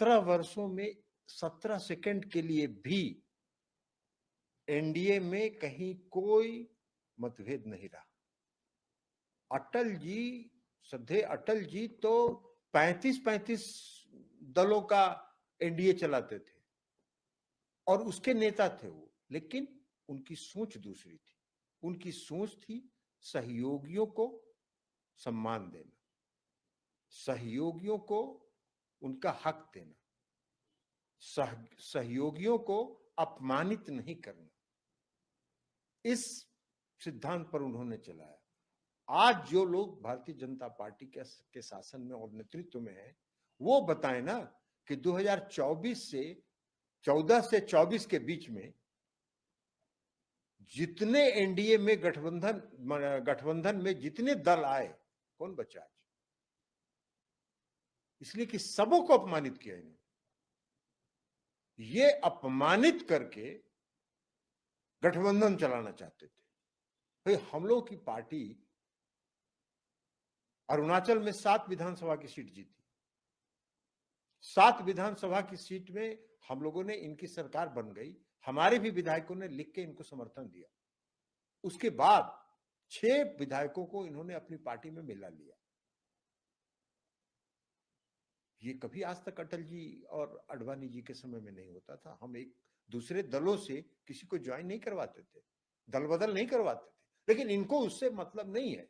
17 वर्षों में 17 सेकंड के लिए भी एनडीए में कहीं कोई मतभेद नहीं रहा। अटल जी, श्रद्धेय अटल जी तो 35 दलों का एनडीए चलाते थे और उसके नेता थे वो, लेकिन उनकी सोच दूसरी थी। उनकी सोच थी सहयोगियों को सम्मान देना, सहयोगियों को उनका हक देना, सहयोगियों को अपमानित नहीं करना। इस सिद्धांत पर उन्होंने चलाया। आज जो लोग भारतीय जनता पार्टी के शासन में और नेतृत्व में है, वो बताए ना कि 2024 से 14 से 24 के बीच में जितने एनडीए में गठबंधन में जितने दल आए, कौन बचा आज? इसलिए कि सबों को अपमानित किया इन्होंने। ये अपमानित करके गठबंधन चलाना चाहते थे। भाई, हम लोग की पार्टी अरुणाचल में 7 विधानसभा की सीट जीती। 7 विधानसभा की सीट में हम लोगों ने, इनकी सरकार बन गई, हमारे भी विधायकों ने लिख के इनको समर्थन दिया। उसके बाद 6 विधायकों को इन्होंने अपनी पार्टी में मिला लिया। ये कभी आज तक अटल जी और अडवाणी जी के समय में नहीं होता था। हम एक दूसरे दलों से किसी को ज्वाइन नहीं करवाते थे, दल बदल नहीं करवाते थे, लेकिन इनको उससे मतलब नहीं है।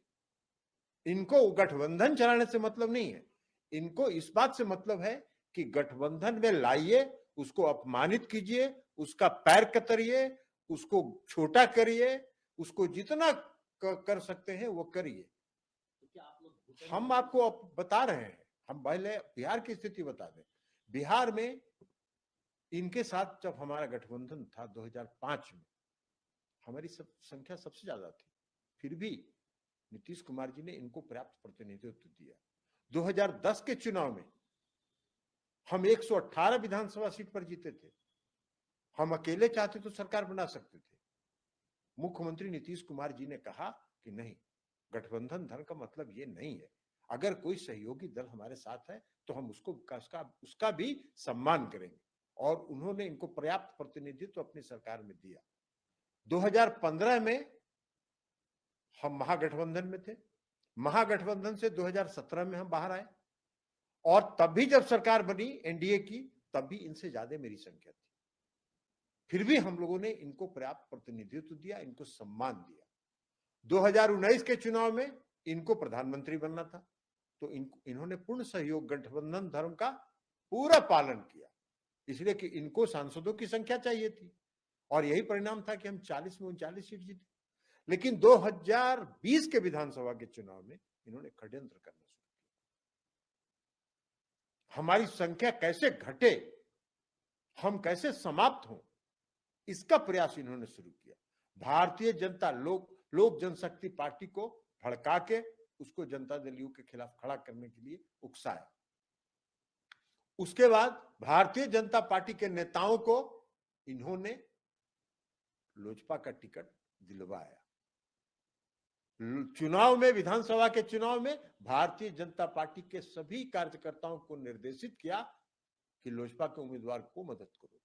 इनको गठबंधन चलाने से मतलब नहीं है। इनको इस बात से मतलब है कि गठबंधन में लाइए, उसको अपमानित कीजिए, उसका पैर कतरिए, उसको छोटा करिए, उसको जितना कर सकते हैं वो करिए। हम आपको बता रहे हैं, हम पहले बिहार की स्थिति बता दें। बिहार में इनके साथ जब हमारा गठबंधन था 2005 में, हमारी संख्या सबसे ज्यादा थी, फिर भी नीतीश कुमार जी ने इनको पर्याप्त प्रतिनिधित्व दिया। 2010 के चुनाव में हम 118 विधानसभा सीट पर जीते थे। हम अकेले चाहते तो सरकार बना सकते थे। मुख्यमंत्री नीतीश कुमार जी ने कहा कि नहीं, गठबंधन धन का मतलब ये नहीं है। अगर कोई सहयोगी दल हमारे साथ है तो हम उसका भी सम्मान करेंगे, और उन्होंने इनको पर्याप्त प्रतिनिधित्व अपनी सरकार में दिया। 2015 में हम महागठबंधन में थे। महागठबंधन से 2017 में हम बाहर आए, और तब भी जब सरकार बनी एनडीए की, तब भी इनसे ज्यादा मेरी संख्या थी। फिर भी हम लोगों ने इनको पर्याप्त प्रतिनिधित्व दिया, इनको सम्मान दिया। 2019 के चुनाव में इनको प्रधानमंत्री बनना था, तो इन्होंने पूर्ण सहयोग गठबंधन धर्म का पूरा पालन किया, इसलिए कि इनको सांसदों की संख्या चाहिए थी, और यही परिणाम था कि हम 40 में 39 सीट जीते। लेकिन 2020 के विधानसभा के चुनाव में इन्होंने षड्यंत्र करना शुरू किया। हमारी संख्या कैसे घटे, हम कैसे समाप्त हों, इसका प्रयास इन्होंने शुरू किया। भारतीय जनता लोक जनशक्ति पार्टी को भड़का के उसको जनता दल यू के खिलाफ खड़ा करने के लिए उकसाया। उसके बाद भारतीय जनता पार्टी के नेताओं को इन्होंने लोजपा का टिकट दिलवाया। चुनाव में, विधानसभा के चुनाव में भारतीय जनता पार्टी के सभी कार्यकर्ताओं को निर्देशित किया कि लोजपा के उम्मीदवार को मदद करो,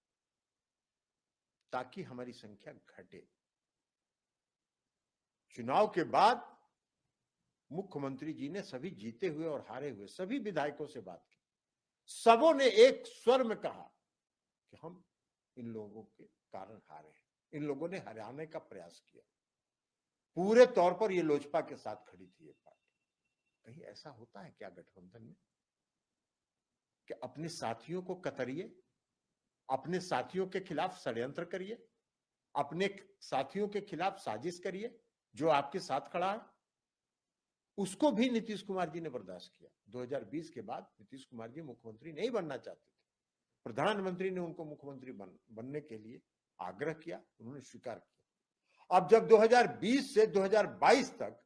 ताकि हमारी संख्या घटे। चुनाव के बाद मुख्यमंत्री जी ने सभी जीते हुए और हारे हुए सभी विधायकों से बात की। सबों ने एक स्वर में कहा कि हम इन लोगों के कारण हारे हैं, इन लोगों ने हराने का प्रयास किया। पूरे तौर पर ये लोजपा के साथ खड़ी थी ये पार्टी। कहीं ऐसा होता है क्या गठबंधन में कि अपने साथियों को कतरिए, अपने साथियों के खिलाफ षड्यंत्र करिए, अपने साथियों के खिलाफ साजिश करिए जो आपके साथ खड़ा है? उसको भी नीतीश कुमार जी ने बर्दाश्त किया। 2020 के बाद नीतीश कुमार जी मुख्यमंत्री नहीं बनना चाहते थे। प्रधानमंत्री ने उनको मुख्यमंत्री बनने के लिए आग्रह किया, उन्होंने स्वीकार किया। अब जब 2020 से 2022 तक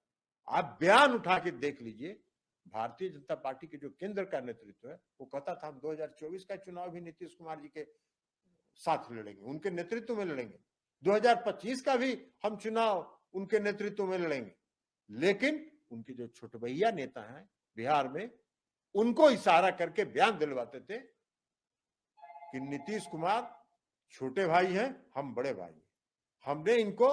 आप बयान उठा के देख लीजिए, भारतीय जनता पार्टी के जो केंद्र का नेतृत्व है वो कहता था हम 2024 का चुनाव भी नीतीश कुमार जी के साथ लड़ेंगे, उनके नेतृत्व में लड़ेंगे, 2025 का भी हम चुनाव उनके नेतृत्व में लड़ेंगे। लेकिन उनके जो छोटे भैया नेता हैं बिहार में, उनको इशारा करके बयान दिलवाते थे कि नीतीश कुमार छोटे भाई हैं, हम बड़े भाई हैं, हमने इनको,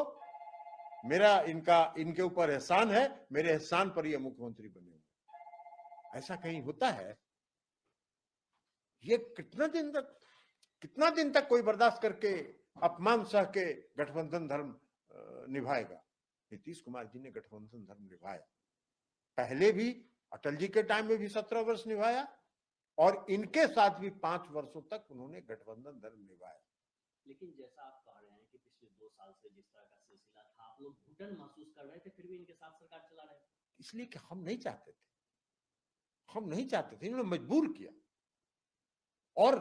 इनके ऊपर एहसान है, मेरे एहसान पर ये मुख्यमंत्री बने हुए। ऐसा कहीं होता है? ये कितना दिन तक कोई बर्दाश्त करके अपमान सह के गठबंधन धर्म निभाएगा? नीतीश कुमार जी ने गठबंधन धर्म निभाया, पहले भी अटल जी के टाइम में भी 17 वर्ष निभाया, और इनके साथ भी 5 वर्षों तक उन्होंने गठबंधन धर्म निभाया। लेकिन जैसा आप कह रहे हैं कि पिछले 2 साल से जिस तरह का सिलसिला था, आप लोग घुटन महसूस कर रहे थे, फिर भी इनके साथ सरकार चला रहे थे। इसलिए कि हम नहीं चाहते थे, इन्होंने मजबूर किया, और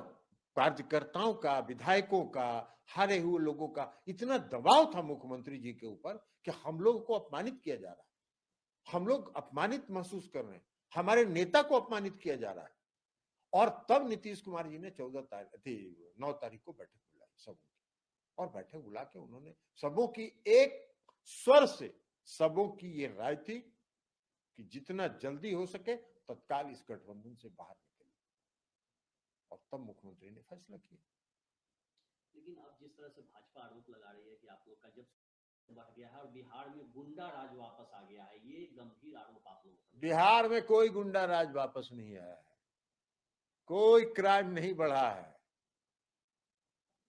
कार्यकर्ताओं का, विधायकों का, हारे हुए लोगों का इतना दबाव था मुख्यमंत्री जी के ऊपर कि हम लोगों को अपमानित किया जा रहा है, हम लोग अपमानित महसूस कर रहे हैं, हमारे नेता को अपमानित किया जा रहा है। और तब नीतीश कुमार जी ने 9 तारीख को बैठक बुलाई सबों की, और बैठक बुला के उन्होंने सबों की एक स्वर से सबों की ये राय थी कि जितना जल्दी हो सके तत्काल इस गठबंधन से बाहर निकले, और तब मुख्यमंत्री ने फैसला किया। लेकिन अब जिस तरह से भाजपा आरोप लगा रही है कि आप लोग का जब बढ़ गया है और बिहार में गुंडा राज वापस आ गया है, ये गंभीर आरोप आप लोगों का। बिहार में कोई गुंडा राज वापस नहीं आया है, कोई क्राइम नहीं बढ़ा है,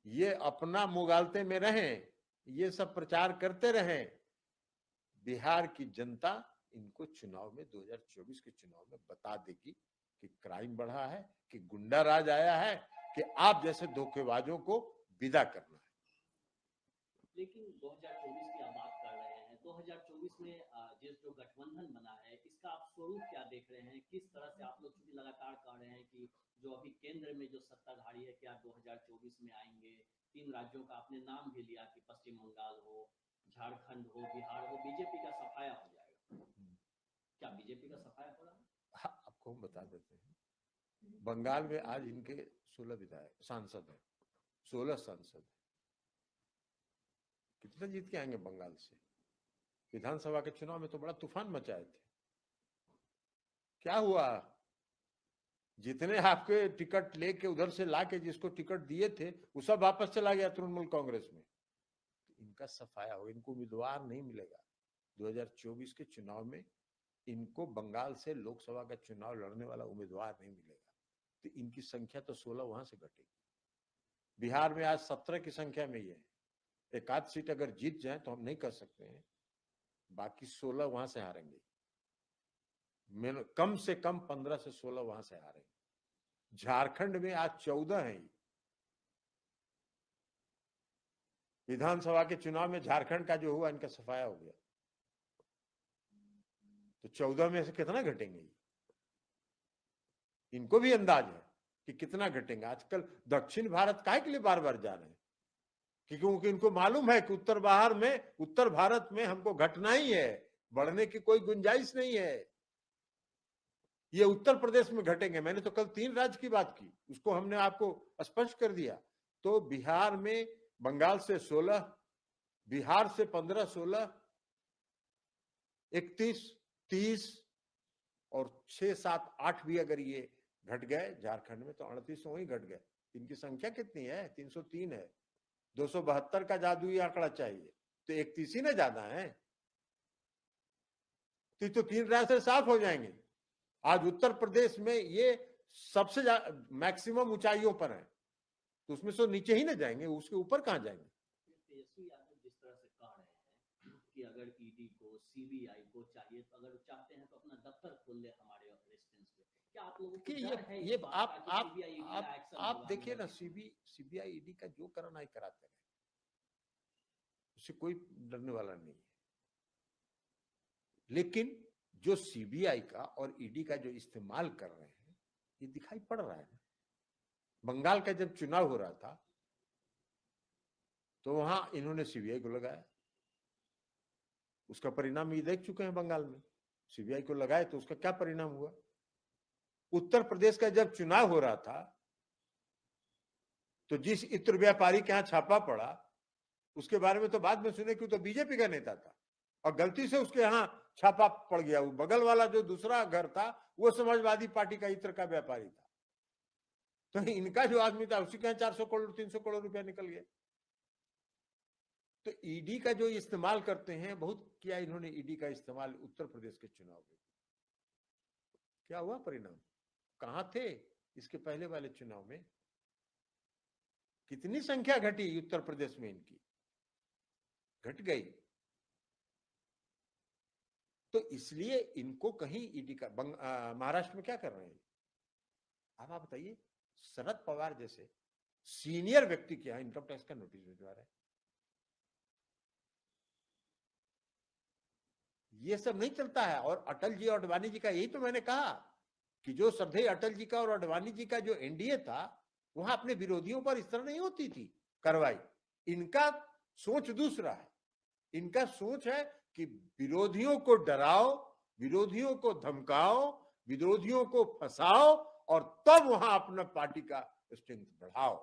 ये अपना मुगालते में रहें, ये सब प्रचार करते रहें। बिहार की जनता इनको चुनाव में 2024 के चुनाव में बता देगी कि क्राइम बढ़ा है, कि गुंडा राज आया है, कि आप जैसे धोखेबाजों को विदा करना है। लेकिन 2024 की आप बात कर रहे हैं, 2024 में जो गठबंधन बना है, इसका आप स्वरूप क्या देख रहे हैं? किस तरह से आप लोग चूंकि लगातार कह रहे हैं कि जो अभी केंद्र में जो सत्ताधारी है, क्या 2024 में आएंगे? 3 राज्यों का आपने नाम भी लिया कि पश्चिम बंगाल हो, झारखंड हो, बिहार हो, बीजेपी का सफाया हो जाएगा। क्या बीजेपी का सफाया हो रहा है? हाँ, आपको हम बता देते हैं, बंगाल में आज इनके 16 विधायक सांसद हैं, 16 सांसद है, कितना जीत के आएंगे बंगाल से? विधानसभा के चुनाव में तो बड़ा तूफान मचाए थे, क्या हुआ? जितने आपके टिकट लेके उधर से लाके जिसको टिकट दिए थे वो सब वापस चला गया तृणमूल कांग्रेस में। तो इनका सफाया हो, इनको उम्मीदवार नहीं मिलेगा 2024 के चुनाव में, इनको बंगाल से लोकसभा का चुनाव लड़ने वाला उम्मीदवार नहीं मिलेगा, तो इनकी संख्या तो 16 वहां से घटेगी। बिहार में आज 17 की संख्या में ही है, एक आध सीट अगर जीत जाए तो हम नहीं कर सकते हैं, बाकी 16 वहां से हारेंगे, कम से कम 15 से 16 वहां से हारेंगे। झारखंड में आज 14 है, विधानसभा के चुनाव में झारखंड का जो हुआ इनका सफाया हो गया, तो 14 में से कितना घटेंगे? इनको भी अंदाज है कि कितना घटेंगे। आजकल दक्षिण भारत काहे के लिए बार बार जा रहे हैं? क्योंकि इनको मालूम है कि उत्तर भारत में हमको घटना ही है, बढ़ने की कोई गुंजाइश नहीं है। ये उत्तर प्रदेश में घटेंगे। मैंने तो कल 3 राज्य की बात की, उसको हमने आपको स्पष्ट कर दिया। तो बिहार में बंगाल से 16, बिहार से 15, 16, 31, 30 और 6, 7, 8 भी अगर ये घट गए झारखंड में तो 38 वही घट गए। इनकी संख्या कितनी है? 303 है। 272 का जादुई आंकड़ा चाहिए, तो 31 ही ना ज्यादा है, तो 3 राज्य से साफ हो जाएंगे। आज उत्तर प्रदेश में ये सबसे मैक्सिमम ऊंचाइयों पर है, तो उसमें से नीचे ही ना जाएंगे, उसके ऊपर कहां जाएंगे? तेजस्वी यादव जिस तरह से कह रहे हैं कि अगर ईडी को, सीबीआई को चाहिए, तो अगर चाहते हैं तो अपना दफ्तर खोल ले हमारे रेजिडेंस पे, क्या आप लोगों को डर है इस बात का कि सीबीआई ईडी का एक्शन होगा? आप देखिए ना, सीबीआई ईडी का जो करना ही कराते रहे, उससे कोई डरने वाला नहीं है। लेकिन जो सीबीआई का और ईडी का जो इस्तेमाल कर रहे हैं, ये दिखाई पड़ रहा है। बंगाल का जब चुनाव हो रहा था तो वहां इन्होंने सीबीआई को लगाया, उसका परिणाम ये देख चुके हैं। बंगाल में सीबीआई को लगाए तो उसका क्या परिणाम हुआ? उत्तर प्रदेश का जब चुनाव हो रहा था तो जिस इत्र व्यापारी के यहां छापा पड़ा, उसके बारे में तो बाद में सुने कि तो बीजेपी का नेता था, और गलती से उसके यहां छापा पड़ गया। वो बगल वाला जो दूसरा घर था वो समाजवादी पार्टी का इत्र का व्यापारी था। तो इनका जो आदमी था उसी के यहाँ 400 करोड़ 300 करोड़ रुपया निकल गया। तो ईडी का जो इस्तेमाल करते हैं, बहुत किया इन्होंने ईडी का इस्तेमाल उत्तर प्रदेश के चुनाव में। क्या हुआ परिणाम? कहां थे इसके पहले वाले चुनाव में? कितनी संख्या घटी उत्तर प्रदेश में इनकी? घट गई। तो इसलिए इनको कहीं ईडी का महाराष्ट्र में क्या कर रहे हैं? अब आप बताइए, शरद पवार जैसे सीनियर व्यक्ति के यहां इनकम टैक्स का नोटिस भिजवा रहे हैं। ये सब नहीं चलता है। और अटल जी और अडवाणी जी का, यही तो मैंने कहा कि जो श्रद्धेय अटल जी का और अडवाणी जी का जो एनडीए था, वहां अपने विरोधियों पर इस तरह नहीं होती थी कार्रवाई। इनका सोच दूसरा है। इनका सोच है कि विरोधियों को डराओ, विरोधियों को धमकाओ, विरोधियों को फंसाओ और तब वहां अपना पार्टी का स्ट्रेंथ बढ़ाओ।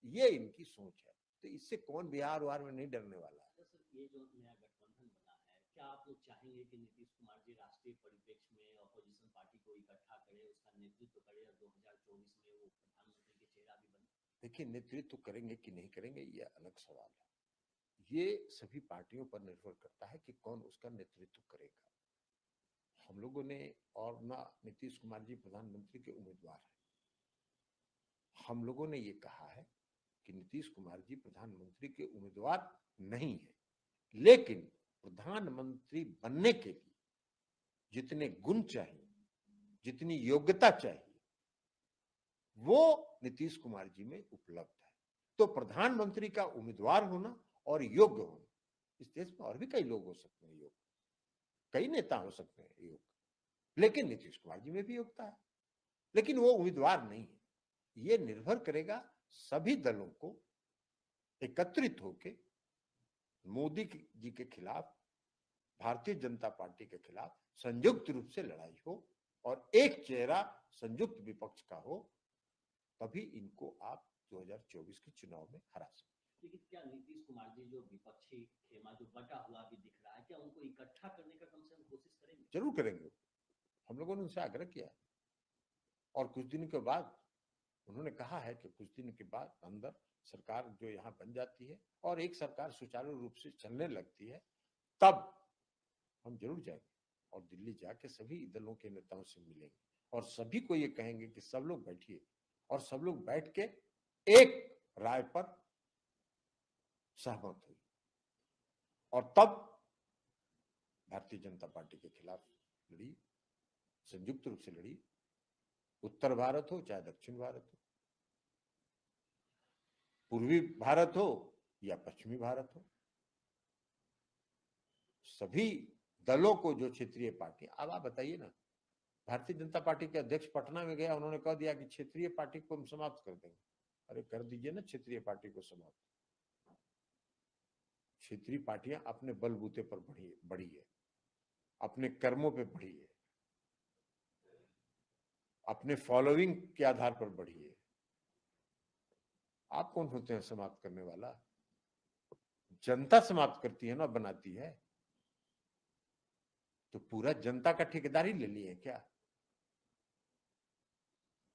ये इनकी सोच है। तो इससे कौन बिहार वार में नहीं डरने वाला है। सर, ये जो नया गठबंधन बना है, क्या आप लोग चाहेंगे कि नीतीश कुमार जी राष्ट्रीय परिप्रेक्ष्य में अपोजिशन पार्टी को इकट्ठा करे, उसका नेतृत्व करे और 2024 में वो प्रधानमंत्री के चेहरा भी बने? देखिए, नेतृत्व करेंगे कि नहीं करेंगे ये अलग सवाल है। ये सभी पार्टियों पर निर्भर करता है कि कौन उसका नेतृत्व करेगा। हम लोगों ने, और ना नीतीश कुमार जी प्रधानमंत्री के उम्मीदवार हैं, हम लोगों ने ये कहा है कि नीतीश कुमार जी प्रधानमंत्री के उम्मीदवार नहीं है, लेकिन प्रधानमंत्री बनने के लिए जितने गुण चाहिए, जितनी योग्यता चाहिए, वो नीतीश कुमार जी में उपलब्ध है। तो प्रधानमंत्री का उम्मीदवार होना और योग्य होना, इस देश में और भी कई लोग हो सकते हैं योग्य, कई नेता हो सकते हैं योग्य, लेकिन नीतीश कुमार जी में भी योग्यता है, लेकिन वो उम्मीदवार नहीं है। ये निर्भर करेगा सभी दलों को एकत्रित होकर मोदी जी के खिलाफ, भारतीय जनता पार्टी के खिलाफ संयुक्त रूप से लड़ाई हो और एक चेहरा संयुक्त विपक्ष का हो, तभी इनको आप 2024 के चुनाव में हरा सकते। लेकिन क्या नीतीश कुमार जी जो विपक्षी खेमा जो बटा हुआ भी दिख रहा है, क्या उनको इकट्ठा करने का कम से कम कोशिश करेंगे? जरूर करेंगे। हम लोगों ने उनसे आग्रह किया और कुछ दिन के बाद उन्होंने कहा है कि कुछ दिन के बाद अंदर सरकार जो यहाँ बन जाती है और एक सरकार सुचारू रूप से चलने लगती है, तब हम जरूर जाएंगे और दिल्ली जाके सभी दलों के नेताओं से मिलेंगे और सभी को ये कहेंगे कि सब लोग बैठिए और सब लोग बैठ के एक राय पर सहमत हुई और तब भारतीय जनता पार्टी के खिलाफ लड़ी, संयुक्त रूप से लड़ी। उत्तर भारत हो चाहे दक्षिण भारत हो, पूर्वी भारत हो या पश्चिमी भारत हो, सभी दलों को जो क्षेत्रीय पार्टी, अब आप बताइए ना, भारतीय जनता पार्टी के अध्यक्ष पटना में गया, उन्होंने कह दिया कि क्षेत्रीय पार्टी को हम समाप्त कर देंगे। अरे कर दीजिए ना क्षेत्रीय पार्टी को समाप्त। क्षेत्रीय पार्टियां अपने बलबूते पर बढ़ी है, अपने कर्मों पे बढ़ी है, अपने फॉलोइंग के आधार पर बढ़ी है। आप कौन होते हैं समाप्त करने वाला? जनता समाप्त करती है ना, बनाती है। तो पूरा जनता का ठेकेदारी ले लिए क्या?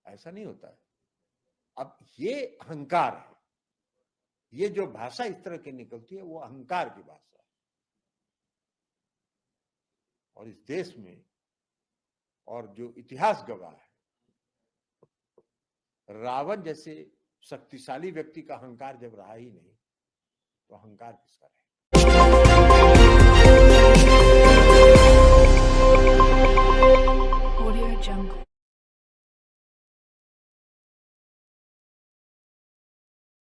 ऐसा नहीं होता है। अब ये अहंकार है, ये जो भाषा इस तरह की निकलती है वो अहंकार की भाषा है। और इस देश में और जो इतिहास गवाह है, रावण जैसे शक्तिशाली व्यक्ति का अहंकार जब रहा ही नहीं, तो अहंकार किसका रहेगा? Audio Jungle.